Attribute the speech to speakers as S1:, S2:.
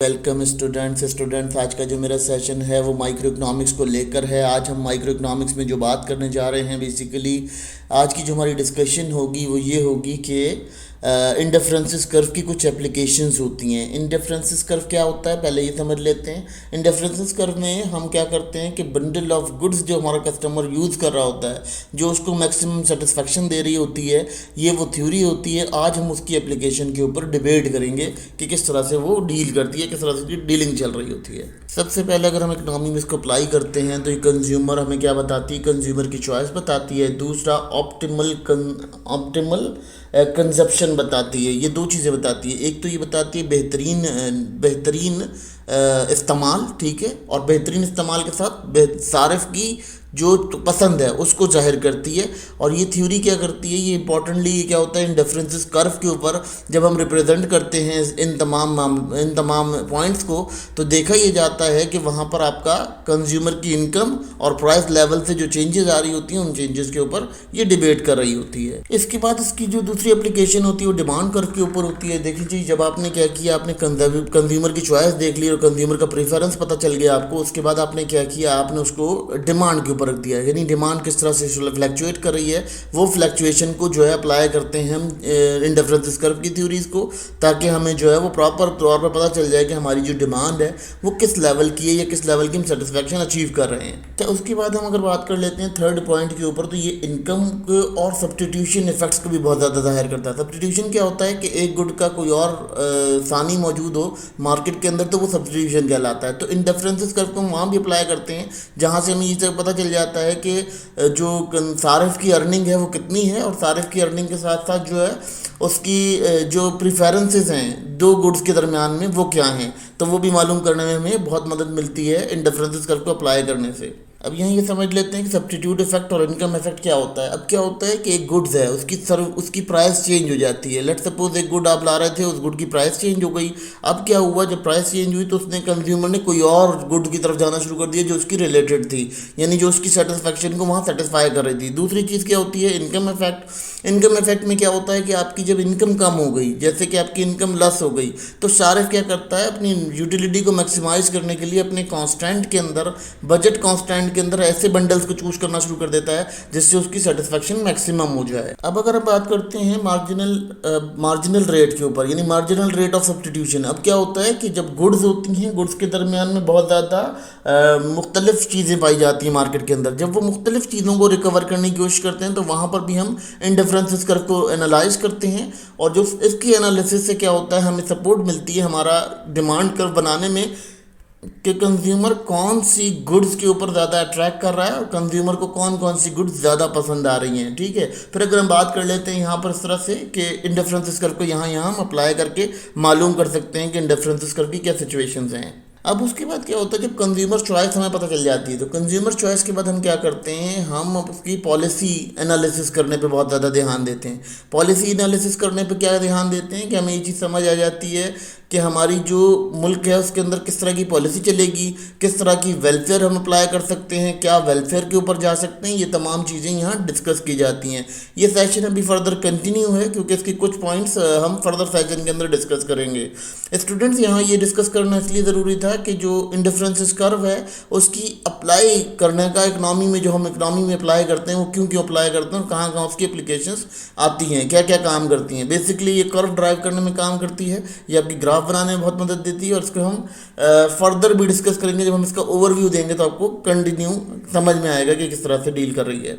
S1: Welcome students आज का जो मेरा सेशन है वो माइक्रो इकोनॉमिक्स को लेकर है। आज हम माइक्रो इकोनॉमिक्स में जो बात करने जा रहे हैं, बेसिकली आज की जो हमारी डिस्कशन होगी वो ये होगी कि इंडिफरेंसेस कर्व की कुछ एप्लीकेशंस होती हैं। इंडिफरेंसेस कर्व क्या होता है पहले ये समझ लेते हैं। इंडिफरेंसेस कर्व में हम क्या करते हैं कि बंडल ऑफ गुड्स जो हमारा कस्टमर यूज़ कर रहा होता है, जो उसको मैक्सिमम सेटिस्फेक्शन दे रही होती है, ये वो थ्योरी होती है। आज हम उसकी एप्लीकेशन के ऊपर डिबेट करेंगे कि किस तरह से वो डील करती है, किस तरह से उसकी डीलिंग चल रही होती है। सबसे पहले अगर हम इकोनॉमी में इसको अप्लाई करते हैं तो ये कंज्यूमर हमें क्या बताती है, कंज्यूमर की चॉइस बताती है। दूसरा ऑप्टिमल कंजप्शन बताती है। ये दो चीज़ें बताती है। एक तो ये बताती है बेहतरीन इस्तेमाल, ठीक है, और बेहतरीन इस्तेमाल के साथ सारिफ की जो पसंद है उसको जाहिर करती है। और ये थ्योरी क्या करती है, ये इंपॉर्टेंटली ये क्या होता है, इन डिफरेंसेस कर्व के ऊपर जब हम रिप्रेजेंट करते हैं इन तमाम पॉइंट्स को, तो देखा ये जाता है कि वहाँ पर आपका कंज्यूमर की इनकम और प्राइस लेवल से जो चेंजेस आ रही होती हैं, उन चेंजेस के ऊपर ये डिबेट कर रही होती है। इसके बाद इसकी जो दूसरी एप्लीकेशन होती है वो डिमांड कर्व के ऊपर होती है। देखिए जी, जब आपने क्या किया, आपने कंज्यूमर की चॉइस देख ली और कंज्यूमर का प्रेफरेंस पता चल गया आपको, उसके बाद आपने क्या किया, आपने उसको डिमांड के रख दिया। यानी डिमांड किस तरह से फ्लैक्चुएट कर रही है, वो फ्लैक्चुएशन को जो है अप्लाई करते हैं हम इंडिफरेंसेस कर्व की थ्योरीज को, ताकि हमें जो है वो प्रॉपर तौर पर पता चल जाए कि हमारी जो डिमांड है वो किस लेवल की है या किस लेवल की हम सेटिस्फेक्शन अचीव कर रहे हैं। तो उसके बाद हम अगर बात कर लेते हैं थर्ड पॉइंट के ऊपर, तो ये इनकम और सब्स्टिट्यूशन इफेक्ट्स को भी बहुत ज़्यादा जाहिर करता है। सब्स्टिट्यूशन क्या होता है कि एक गुड का कोई और सानी मौजूद हो मार्केट के अंदर, तो वो सब्स्टिट्यूशन कहलाता है। तो इंडिफरेंसेस कर्व को हम वहाँ भी अप्लाई करते हैं जहाँ से हमें ये पता चल जाता है कि जो सारिफ की अर्निंग है वो कितनी है, और सारिफ की अर्निंग के साथ साथ जो है उसकी जो प्रिफरेंसेस हैं दो गुड्स के दरमियान में वो क्या हैं, तो वो भी मालूम करने में हमें बहुत मदद मिलती है इन डिफरेंसेस कर्व को अप्लाई करने से। अब यहाँ ये समझ लेते हैं कि सब्स्टिट्यूट इफेक्ट और इनकम इफेक्ट क्या होता है। अब क्या होता है कि एक गुड्स है, उसकी प्राइस चेंज हो जाती है। लेट सपोज एक गुड आप ला रहे थे, उस गुड की प्राइस चेंज हो गई। अब क्या हुआ, जब प्राइस चेंज हुई तो उसने कंज्यूमर ने कोई और गुड की तरफ जाना शुरू कर दिया जो उसकी रिलेटेड थी, यानी जो उसकी सेटिस्फेक्शन को वहाँ सेटिस्फाई कर रही थी। दूसरी चीज़ क्या होती है, इनकम इफेक्ट। इनकम इफेक्ट में क्या होता है कि आपकी जब इनकम कम हो गई, जैसे कि आपकी इनकम लेस हो गई, तो सारिफ क्या करता है, अपनी यूटिलिटी को मैक्सिमाइज करने के लिए अपने कॉन्स्टेंट के अंदर, बजट कॉन्स्टेंट के अंदर ऐसे बंडल्स को चूज करना शुरू कर देता है जिससे उसकी सेटिस्फेक्शन मैक्सिमम हो जाए। अब अगर हम बात करते हैं मार्जिनल रेट के ऊपर, यानी मार्जिनल रेट ऑफ सब्स्टिट्यूशन। अब क्या होता है कि जब गुड्स होती हैं, गुड्स के दरमियान में बहुत ज़्यादा मुख्तलिफ चीज़ें पाई जाती हैं मार्केट के अंदर, जब वो मुख्तलिफ चीज़ों को रिकवर करने की कोशिश करते हैं तो वहाँ पर भी हम इंडिफरेंसेस कर्व को एनालाइज करते हैं। और जो इसकी एनालिसिस से क्या होता है, हमें सपोर्ट मिलती है हमारा डिमांड कर्व बनाने में कि कंज्यूमर कौन सी गुड्स के ऊपर ज़्यादा अट्रैक्ट कर रहा है और कंज्यूमर को कौन कौन सी गुड्स ज़्यादा पसंद आ रही हैं, ठीक है। फिर अगर हम बात कर लेते हैं यहाँ पर इस तरह से कि इंडिफरेंसेस कर्व को यहाँ हम अप्लाई करके मालूम कर सकते हैं कि इंडिफरेंसेस कर्व की क्या सिचुएशंस हैं। अब उसके बाद क्या होता है, जब कंज्यूमर चॉइस हमें पता चल जाती है, तो कंज्यूमर चॉइस के बाद हम क्या करते हैं, हम उसकी पॉलिसी एनालिसिस करने पे बहुत ज़्यादा ध्यान देते हैं। पॉलिसी एनालिसिस करने पे क्या ध्यान देते हैं कि हमें ये चीज़ समझ आ जाती है कि हमारी जो मुल्क है उसके अंदर किस तरह की पॉलिसी चलेगी, किस तरह की वेलफेयर हम अप्लाई कर सकते हैं, क्या वेलफेयर के ऊपर जा सकते हैं, ये तमाम चीज़ें यहाँ डिस्कस की जाती हैं। ये सेशन अभी फर्दर कंटिन्यू है क्योंकि इसके कुछ पॉइंट्स हम फर्दर सेशन के अंदर डिस्कस करेंगे। स्टूडेंट्स, यहाँ ये डिस्कस करना इसलिए ज़रूरी था कि जो इंडिफरेंसेस कर्व है उसकी अप्लाई करने का इकनॉमी में, जो हम इकनॉमी में अप्लाई करते हैं वो क्यों क्यों अप्लाई करते हैं और कहाँ कहाँ उसकी एप्लीकेशंस आती हैं, क्या क्या काम करती हैं। बेसिकली ये कर्व ड्राइव करने में काम करती है, ये आपकी ग्राफ बनाने में बहुत मदद देती है, और इसको हम फर्दर भी डिस्कस करेंगे। जब हम इसका ओवरव्यू देंगे तो आपको कंटिन्यू समझ में आएगा कि किस तरह से डील कर रही है।